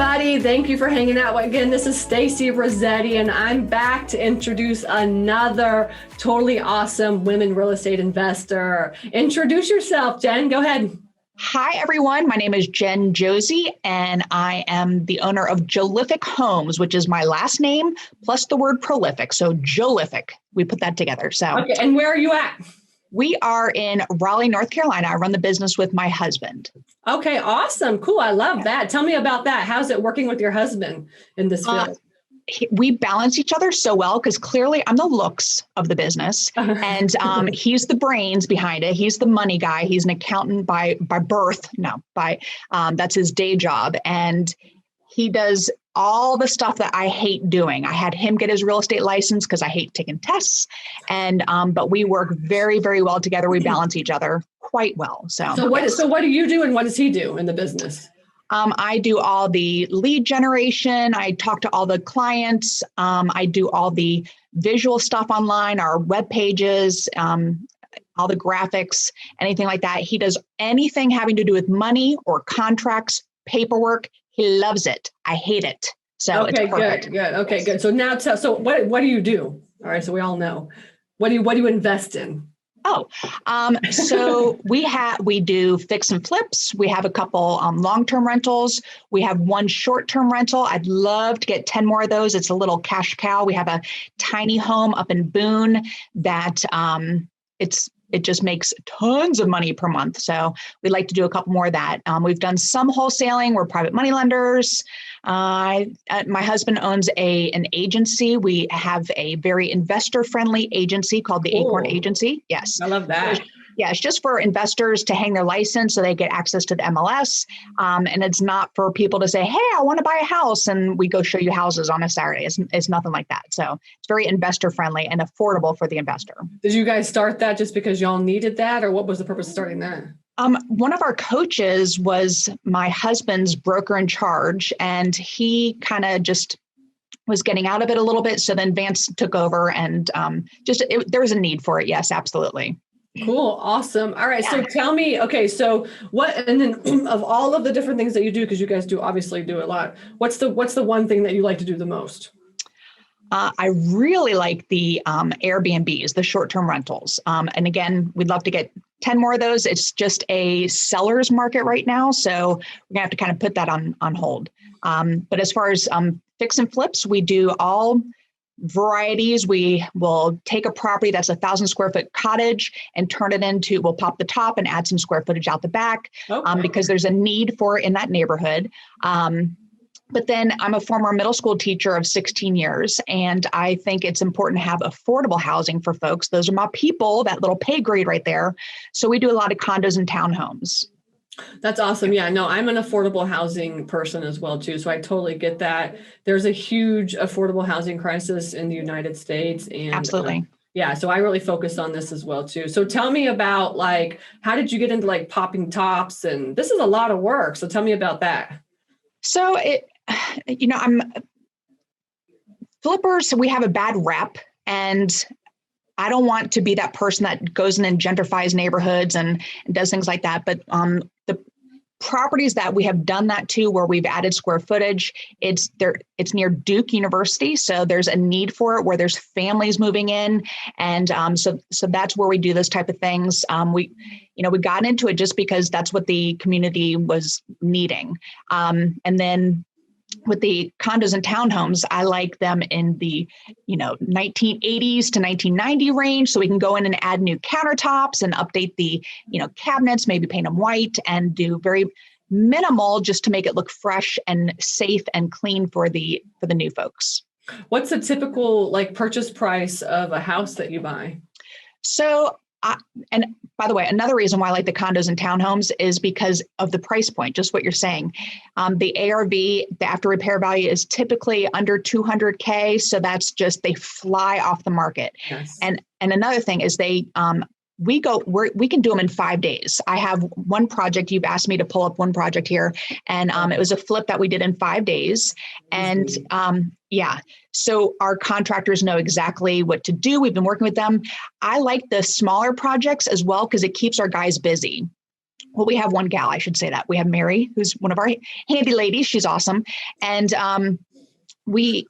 everybody. Thank you for hanging out. Again, this is Stacy Rossetti, and I'm back to introduce another totally awesome women real estate investor. Introduce yourself, Jen. Go ahead. Hi, everyone. My name is Jen Josey, and I am the owner of Jolific Homes, which is my last name plus the word prolific. So Jolific, we put that together. Okay, and where are you at? We are in Raleigh, North Carolina. I run the business with my husband. Okay, awesome. Cool. I love that. Tell me about that. How's it working with your husband in this field? We balance each other so well because clearly I'm the looks of the business and he's the brains behind it. He's the money guy. He's an accountant by birth. That's his day job. And he does all the stuff that I hate doing. I had him get his real estate license because I hate taking tests. And but we work very, very well together. We balance each other quite well. So what do you do and what does he do in the business? I do all the lead generation. I talk to all the clients. I do all the visual stuff online, our web pages, all the graphics, anything like that. He does anything having to do with money or contracts, paperwork. He loves it. I hate it. So okay, it's perfect. Good. Okay, good. So now, so what do you do? All right, so we all know. What do you invest in? So we do fix and flips. We have a couple long-term rentals. We have one short-term rental. I'd love to get 10 more of those. It's a little cash cow. We have a tiny home up in Boone that it just makes tons of money per month. So we'd like to do a couple more of that. We've done some wholesaling. We're private money lenders. My husband owns an agency. We have a very investor-friendly agency called the Acorn Agency. Yes. I love that. It's just for investors to hang their license so they get access to the MLS. And it's not for people to say, hey, I want to buy a house. And we go show you houses on a Saturday. It's nothing like that. So it's very investor friendly and affordable for the investor. Did you guys start that just because y'all needed that? Or what was the purpose of starting that? One of our coaches was my husband's broker in charge, and he kind of just was getting out of it a little bit. So then Vance took over and there was a need for it. Yes, absolutely. Cool. Awesome. All right. Yeah. So tell me, okay, so what, and then of all of the different things that you do, because you guys obviously do a lot, what's the one thing that you like to do the most? I really like the Airbnbs, the short-term rentals. And again, we'd love to get 10 more of those. It's just a seller's market right now. So we're gonna have to kind of put that on hold. But as far as fix and flips, we do all varieties. We will take a property that's 1,000 square foot cottage and turn it into, we'll pop the top and add some square footage out the back because there's a need for it in that neighborhood. But then I'm a former middle school teacher of 16 years, and I think it's important to have affordable housing for folks. Those are my people, that little pay grade right there. So we do a lot of condos and townhomes. That's awesome. Yeah, no, I'm an affordable housing person as well, too. So I totally get that. There's a huge affordable housing crisis in the United States. And absolutely. Yeah. So I really focus on this as well, too. So tell me about how did you get into popping tops? And this is a lot of work. So tell me about that. So flippers, we have a bad rep, and I don't want to be that person that goes in and gentrifies neighborhoods and does things like that. But the properties that we have done that to, where we've added square footage, it's near Duke University. So there's a need for it where there's families moving in. And so that's where we do this type of things. We got into it just because that's what the community was needing. And then with the condos and townhomes, I like them in the 1980s to 1990 range, so we can go in and add new countertops and update the cabinets, maybe paint them white, and do very minimal just to make it look fresh and safe and clean for the new folks. What's the typical purchase price of a house that you buy? So and by the way, another reason why I like the condos and townhomes is because of the price point, just what you're saying. The ARV, the after repair value, is typically under $200K. So that's just, they fly off the market. Yes. And another thing is we can do them in 5 days. I have one project, you've asked me to pull up one project here, and it was a flip that we did in 5 days. And so our contractors know exactly what to do. We've been working with them. I like the smaller projects as well because it keeps our guys busy. well, we have one gal, I should say that. We have Mary, who's one of our handy ladies. She's awesome. And we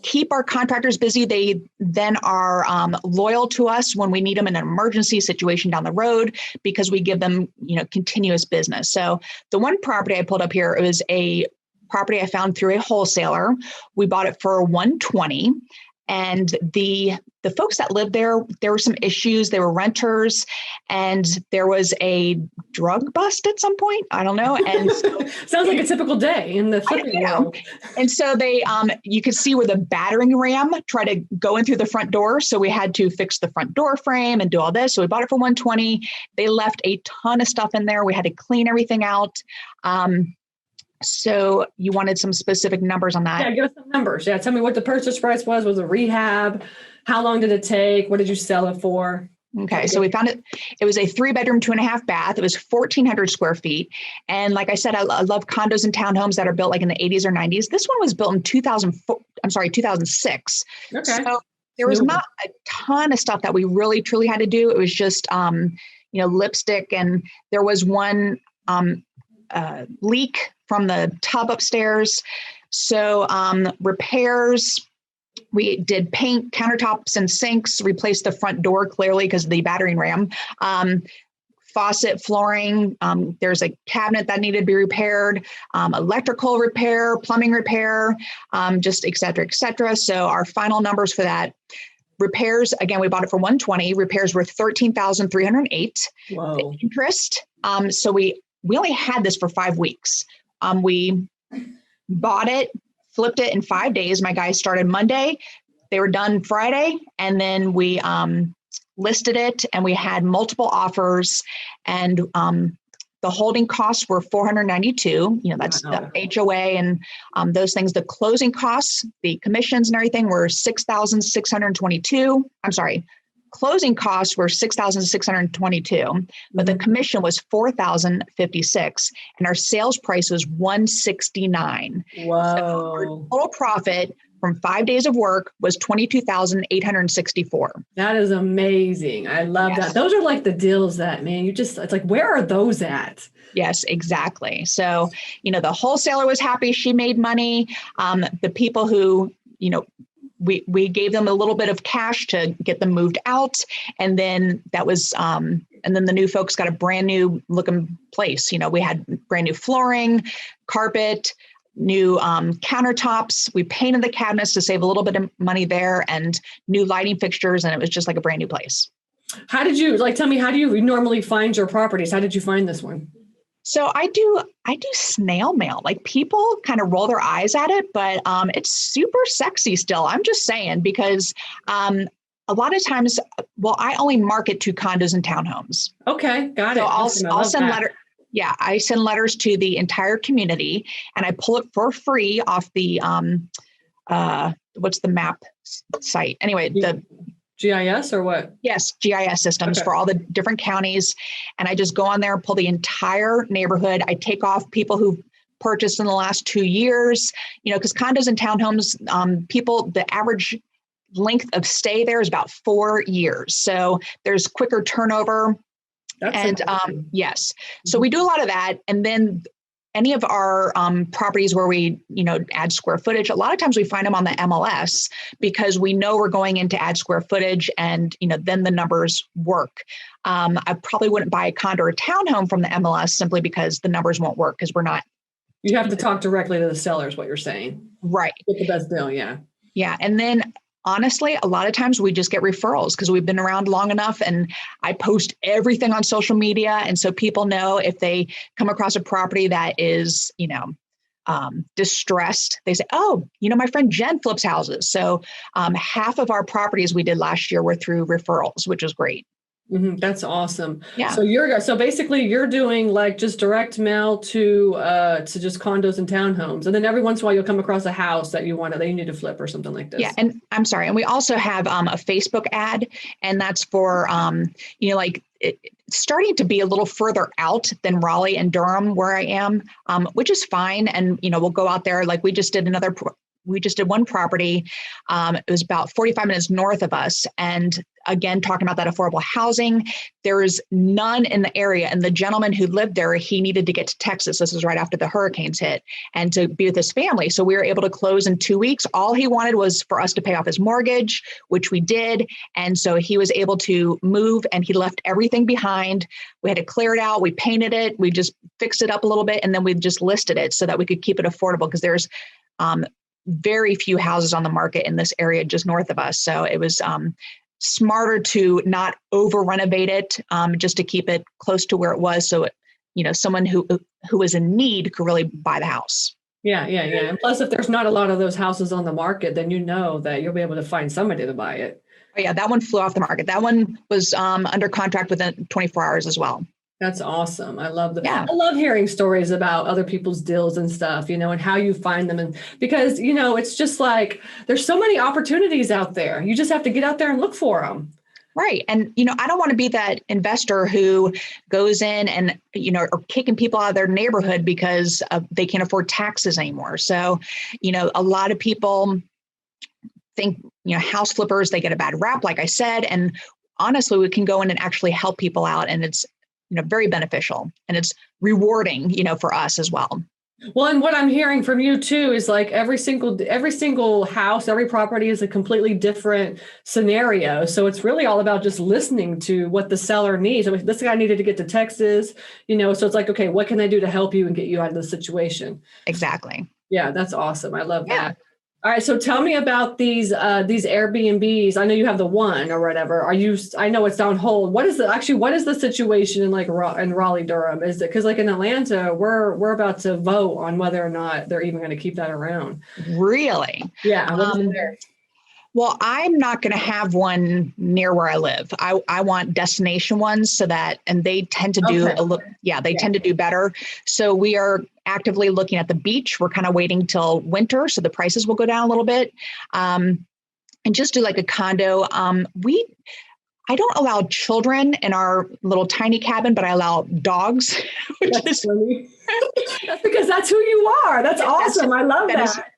keep our contractors busy. They then are loyal to us when we need them in an emergency situation down the road because we give them, continuous business. So the one property I pulled up here, it was a property I found through a wholesaler. We bought it for $120. And the folks that lived there were some issues. They were renters, and there was a drug bust at some point. I don't know. And so, sounds like a typical day in the flipping world. And so they, you could see where the battering ram tried to go in through the front door. So we had to fix the front door frame and do all this. So we bought it for $120. They left a ton of stuff in there. We had to clean everything out. So you wanted some specific numbers on that? Yeah, give us some numbers. Yeah, tell me what the purchase price was. Was it a rehab? How long did it take? What did you sell it for? Okay, so we found it. It was a 3-bedroom, 2.5 bath. It was 1,400 square feet. And like I said, I love condos and townhomes that are built like in the 80s or 90s. This one was built in 2006. Okay. So there was not a ton of stuff that we really truly had to do. It was just, lipstick, and there was one leak from the tub upstairs. So repairs, we did paint countertops and sinks, replaced the front door clearly because of the battering ram, faucet, flooring. There's a cabinet that needed to be repaired, electrical repair, plumbing repair, just et cetera, et cetera. So our final numbers for that. Repairs, again, we bought it for $120. Repairs were $13,308. Whoa. The interest. So we only had this for 5 weeks. We bought it, flipped it in 5 days. My guys started Monday. They were done Friday. And then we listed it, and we had multiple offers, and the holding costs were $492. That's the HOA and those things. The closing costs, the commissions and everything were $6,622. I'm sorry. Closing costs were $6,622, but the commission was $4,056, and our sales price was $169. Whoa! So our total profit from 5 days of work was $22,864. That is amazing. I love that. Those are like the deals that, man, it's like, where are those at? Yes, exactly. So, the wholesaler was happy. She made money. The people who, we gave them a little bit of cash to get them moved out. And then that was, and then the new folks got a brand new looking place. We had brand new flooring, carpet, new countertops. We painted the cabinets to save a little bit of money there, and new lighting fixtures. And it was just like a brand new place. How did you, tell me, how do you normally find your properties? How did you find this one? So I do snail mail. Like, people kind of roll their eyes at it, but it's super sexy still. I'm just saying, because a lot of times, I only market to condos and townhomes. Okay, got it. So I'll send letters. Yeah, I send letters to the entire community, and I pull it for free off the what's the map site? Anyway, the GIS or what? Yes, GIS systems for all the different counties. And I just go on there and pull the entire neighborhood. I take off people who've purchased in the last 2 years, because condos and townhomes, the average length of stay there is about 4 years. So there's quicker turnover. Yes. So we do a lot of that. And then any of our properties where we, add square footage, a lot of times we find them on the MLS because we know we're going in to add square footage, and, then the numbers work. I probably wouldn't buy a condo or a townhome from the MLS simply because the numbers won't work because we're not. You have to talk directly to the sellers, what you're saying. Right. Get the best deal. Yeah. Yeah. And then honestly, a lot of times we just get referrals because we've been around long enough, and I post everything on social media. And so people know if they come across a property that is, distressed, they say, oh, my friend Jen flips houses. So half of our properties we did last year were through referrals, which was great. Mm-hmm. That's awesome. Yeah. So basically you're doing like just direct mail to just condos and townhomes, and then every once in a while you'll come across a house that you need to flip or something like this. Yeah, and I'm sorry, and we also have a Facebook ad, and that's for it's starting to be a little further out than Raleigh and Durham where I am, which is fine. And we'll go out there. Like, we just did another we just did one property. It was about 45 minutes north of us. And again, talking about that affordable housing, there is none in the area. And the gentleman who lived there, he needed to get to Texas. This was right after the hurricanes hit, and to be with his family. So we were able to close in 2 weeks. All he wanted was for us to pay off his mortgage, which we did. And so he was able to move, and he left everything behind. We had to clear it out. We painted it. We just fixed it up a little bit. And then we just listed it so that we could keep it affordable, because there's very few houses on the market in this area just north of us. So it was smarter to not over renovate it, just to keep it close to where it was. So, someone who was in need could really buy the house. Yeah. And plus, if there's not a lot of those houses on the market, then that you'll be able to find somebody to buy it. Oh, yeah, that one flew off the market. That one was under contract within 24 hours as well. That's awesome. I love that. Yeah. I love hearing stories about other people's deals and stuff, and how you find them. And because, it's just like, there's so many opportunities out there. You just have to get out there and look for them. Right. And, I don't want to be that investor who goes in and, are kicking people out of their neighborhood because they can't afford taxes anymore. So, a lot of people think, house flippers, they get a bad rap, like I said. And honestly, we can go in and actually help people out. And it's, very beneficial, and it's rewarding, for us as well. Well, and what I'm hearing from you too is like every single house, every property is a completely different scenario. So it's really all about just listening to what the seller needs. I mean, this guy needed to get to Texas, so it's like, okay, what can I do to help you and get you out of the situation? Exactly. Yeah, that's awesome. I love that. All right. So tell me about these Airbnbs. I know you have the one or whatever. I know it's on hold. What is the situation in in Raleigh, Durham? Is it because in Atlanta, we're about to vote on whether or not they're even going to keep that around? Really? Yeah. There? Well, I'm not going to have one near where I live. I want destination ones and they tend to do tend to do better. So we are actively looking at the beach. We're kind of waiting till winter, so the prices will go down a little bit. And just do like a condo. I don't allow children in our little tiny cabin, but I allow dogs. That's funny. That's because that's who you are. That's awesome. I love that.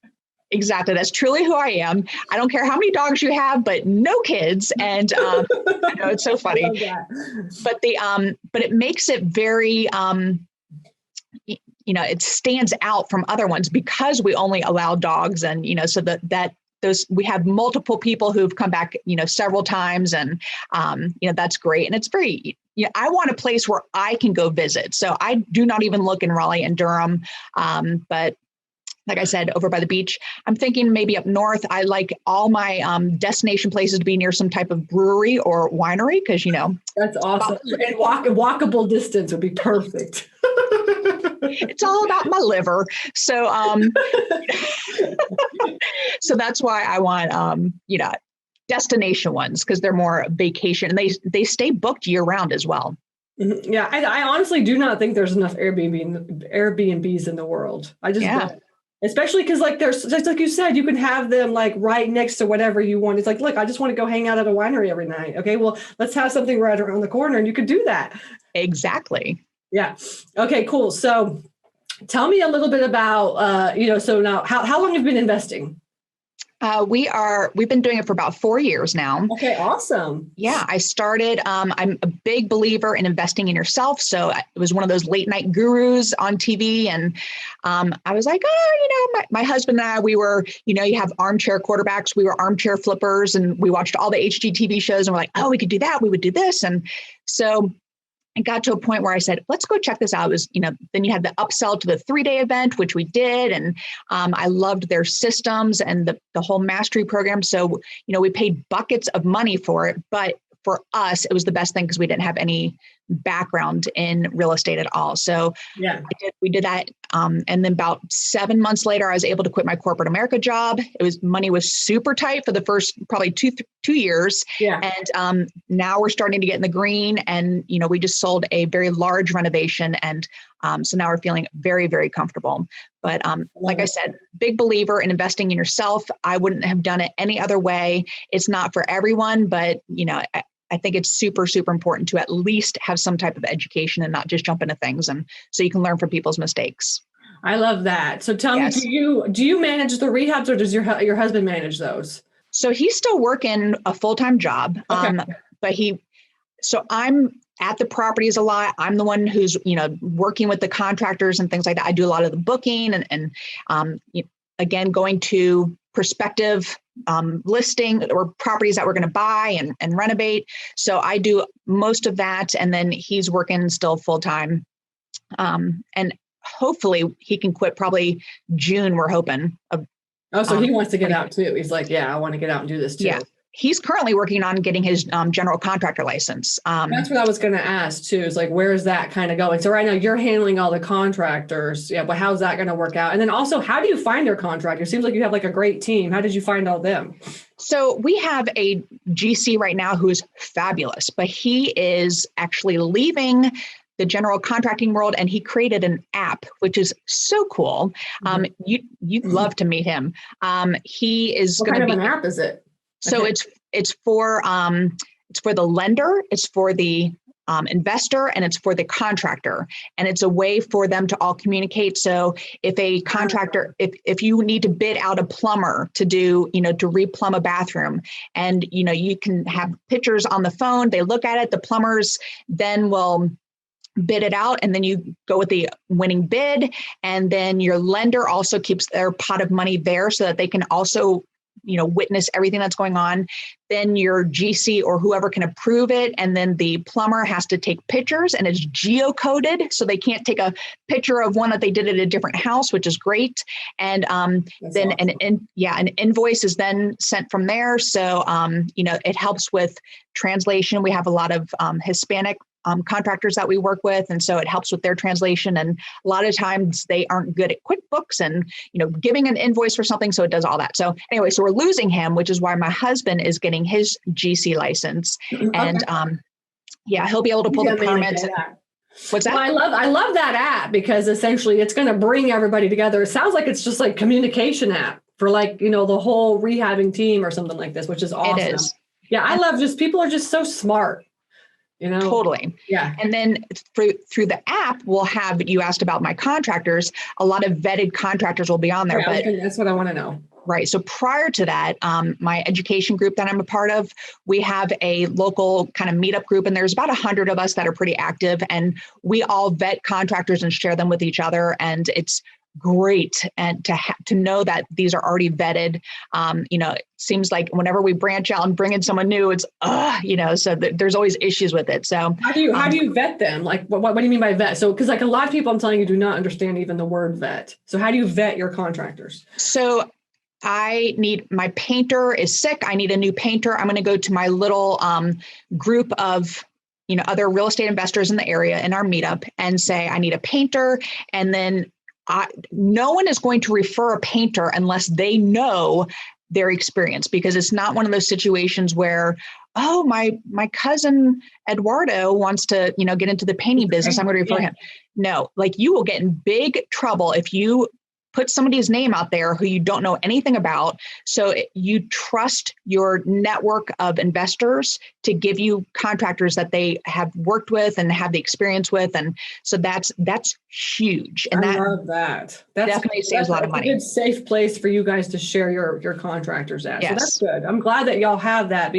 Exactly. That's truly who I am. I don't care how many dogs you have, but no kids. And I know it's so funny. But but it makes it very it stands out from other ones because we only allow dogs, and so we have multiple people who've come back several times, and that's great. And it's very I want a place where I can go visit. So I do not even look in Raleigh and Durham, but like I said, over by the beach. I'm thinking maybe up north. I like all my destination places to be near some type of brewery or winery, because, That's awesome. And walkable distance would be perfect. It's all about my liver. So, so that's why I want, destination ones, because they're more vacation, and they stay booked year round as well. Mm-hmm. Yeah. I honestly do not think there's enough Airbnbs in the world. I just don't. Especially because there's just like you said, you can have them right next to whatever you want. It's like, look, I just want to go hang out at a winery every night. Okay, well, let's have something right around the corner, and you could do that. Exactly. Yeah. Okay, cool. So tell me a little bit about, so now how long have you been investing? We've been doing it for about 4 years now. Okay, awesome. Yeah, I started, I'm a big believer in investing in yourself. So it was one of those late night gurus on TV. And I was like, my husband and I, we were, you have armchair quarterbacks. We were armchair flippers, and we watched all the HGTV shows, and we're like, oh, we could do that. We would do this. And so I got to a point where I said, let's go check this out. It was, then you had the upsell to the 3-day event, which we did. And I loved their systems and the whole mastery program. So, we paid buckets of money for it, but for us, it was the best thing because we didn't have any background in real estate at all. So we did that. And then about 7 months later, I was able to quit my corporate America job. Money was super tight for the first probably two years. Yeah. And now we're starting to get in the green, and, we just sold a very large renovation. And so now we're feeling very, very comfortable. But like I said, big believer in investing in yourself. I wouldn't have done it any other way. It's not for everyone, but, I think it's super, super important to at least have some type of education and not just jump into things. And so you can learn from people's mistakes. I love that. So tell me, Yes. do you manage the rehabs, or does your husband manage those? So he's still working a full-time job. Okay. But so I'm at the properties a lot. I'm the one who's, working with the contractors and things like that. I do a lot of the booking again, going to prospective listing or properties that we're going to buy and renovate. So I do most of that. And then he's working still full-time. And hopefully he can quit probably June, we're hoping. Oh, so he wants to get out too. He's like, yeah, I want to get out and do this too. Yeah. He's currently working on getting his general contractor license. That's what I was going to ask too. Is like, where is that kind of going? So right now you're handling all the contractors. Yeah. But how's that going to work out? And then also, how do you find their contractors? Seems like you have like a great team. How did you find all them? So we have a GC right now who's fabulous, but he is actually leaving the general contracting world, and he created an app, which is so cool. You'd love to meet him. He is What kind of an app is it? So it's for the lender, it's for the investor, and it's for the contractor, and it's a way for them to all communicate. So if a contractor, if you need to bid out a plumber to do, to replumb a bathroom, and you can have pictures on the phone, they look at it, the plumbers then will bid it out, and then you go with the winning bid, and then your lender also keeps their pot of money there so that they can also witness everything that's going on. Then your GC or whoever can approve it. And then the plumber has to take pictures, and it's geocoded. So they can't take a picture of one that they did at a different house, which is great. And then awesome. An invoice is then sent from there. So, it helps with translation. We have a lot of Hispanic contractors that we work with. And so it helps with their translation. And a lot of times they aren't good at QuickBooks and, giving an invoice for something. So it does all that. So anyway, so we're losing him, which is why my husband is getting his GC license. Okay. And he'll be able to pull the permits. What's that? Well, I love that app, because essentially it's going to bring everybody together. It sounds like it's just like communication app for like, the whole rehabbing team or something like this, which is awesome. It is. Yeah. I love people are just so smart. Totally. Yeah. And then through the app, we'll have, you asked about my contractors, a lot of vetted contractors will be on there. But that's what I want to know. Right. So prior to that, my education group that I'm a part of, we have a local kind of meetup group, and there's about 100 of us that are pretty active, and we all vet contractors and share them with each other. And it's great. And to know that these are already vetted, it seems like whenever we branch out and bring in someone new, it's, so there's always issues with it. So how do you vet them? Like, what do you mean by vet? So, cause like a lot of people I'm telling you do not understand even the word vet. So how do you vet your contractors? So my painter is sick. I need a new painter. I'm going to go to my little group of other real estate investors in the area in our meetup and say, I need a painter. And then no one is going to refer a painter unless they know their experience, because it's not one of those situations where, oh, my cousin Eduardo wants to, get into the painting business, I'm going to refer him. No, like, you will get in big trouble if you put somebody's name out there who you don't know anything about. So you trust your network of investors to give you contractors that they have worked with and have the experience with. And so that's huge. And I love that. That definitely saves a lot of money. A good safe place for you guys to share your contractors at. Yes. So that's good. I'm glad that y'all have that,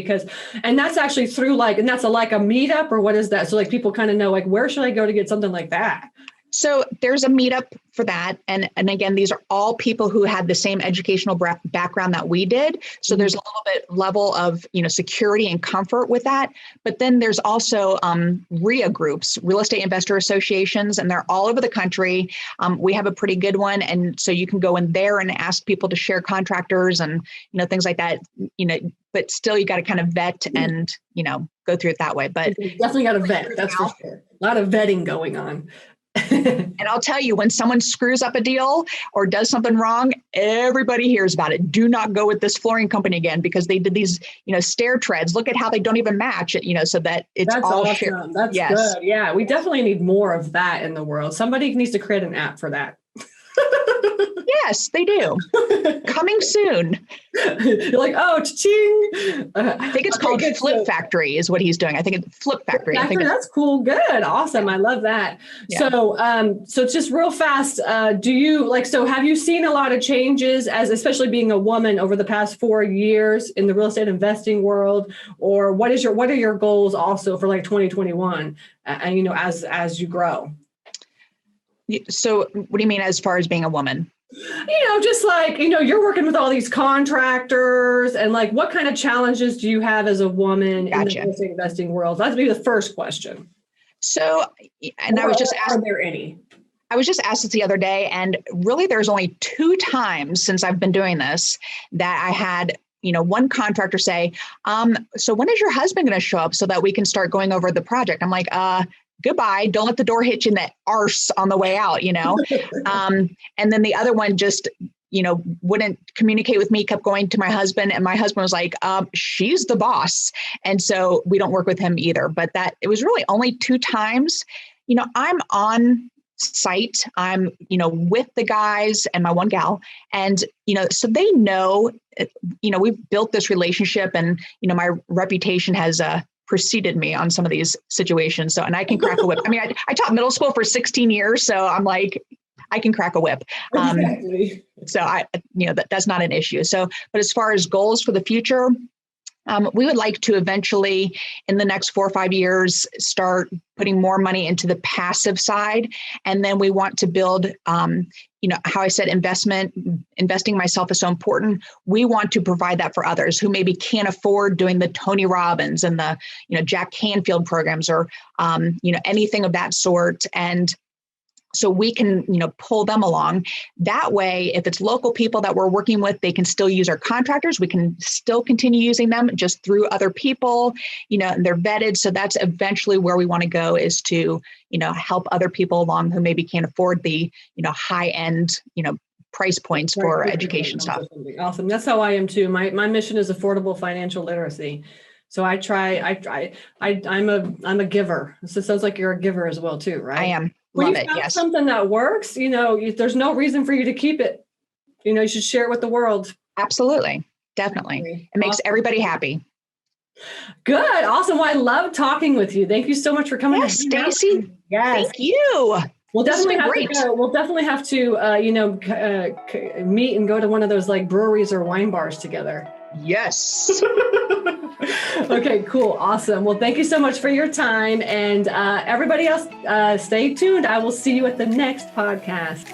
and that's actually through and that's like a meetup, or what is that? So like people kind of know, like, where should I go to get something like that? So there's a meetup for that. And again, these are all people who had the same educational background that we did. So there's a little bit level of, security and comfort with that. But then there's also RIA groups, real estate investor associations, and they're all over the country. We have a pretty good one. And so you can go in there and ask people to share contractors and, things like that, but still you got to kind of vet and, go through it that way. But you definitely got to vet. That's for sure. A lot of vetting going on. And I'll tell you, when someone screws up a deal or does something wrong, everybody hears about it. Do not go with this flooring company again, because they did these, stair treads. Look at how they don't even match it, so that it's that's all awesome. shared. That's good. Yeah. We definitely need more of that in the world. Somebody needs to create an app for that. Yes, they do. Coming soon. You're like, oh, cha-ching. I think it's called Flip Factory is what he's doing. I think it's Flip Factory. That's cool. Good. Awesome. I love that. Yeah. So it's just real fast. Do you have you seen a lot of changes especially being a woman over the past 4 years in the real estate investing world, or what are your goals also for 2021 and, as you grow? So what do you mean as far as being a woman? Just you're working with all these contractors and what kind of challenges do you have as a woman in the real estate investing world? That'd be the first question. So, and I was just asked, are there any? I was just asked this the other day, and really there's only 2 times since I've been doing this that I had, one contractor say, so when is your husband going to show up so that we can start going over the project? I'm like, goodbye. Don't let the door hit you in the arse on the way out, and then the other one just, wouldn't communicate with me, kept going to my husband. And my husband was like, she's the boss. And so we don't work with him either. But it was really only 2 times. I'm on site. I'm, with the guys and my one gal. And, so they know, we've built this relationship and, my reputation has preceded me on some of these situations. So, and I can crack a whip. I mean, I taught middle school for 16 years. So I'm like, I can crack a whip. Exactly. So that's not an issue. So, but as far as goals for the future, we would like to eventually in the next 4 or 5 years, start putting more money into the passive side. And then we want to build, how I said, investing myself is so important. We want to provide that for others who maybe can't afford doing the Tony Robbins and the, Jack Canfield programs or, anything of that sort. And so we can, pull them along. That way, if it's local people that we're working with, they can still use our contractors. We can still continue using them just through other people, and they're vetted. So that's eventually where we want to go, is to, help other people along who maybe can't afford the, high end, price points for education stuff. Awesome. That's how I am too. My mission is affordable financial literacy. So I'm a giver. So it sounds like you're a giver as well too, right? I am. When Love you found it. Yes. something that works, there's no reason for you to keep it. You should share it with the world. Absolutely. Definitely. It makes everybody happy. Good. Awesome. Well, I love talking with you. Thank you so much for coming. Yes, Stacy. Yes. Thank you. We'll definitely have to meet and go to one of those breweries or wine bars together. Yes. Okay, cool. Awesome. Well, thank you so much for your time. And everybody else, stay tuned. I will see you at the next podcast.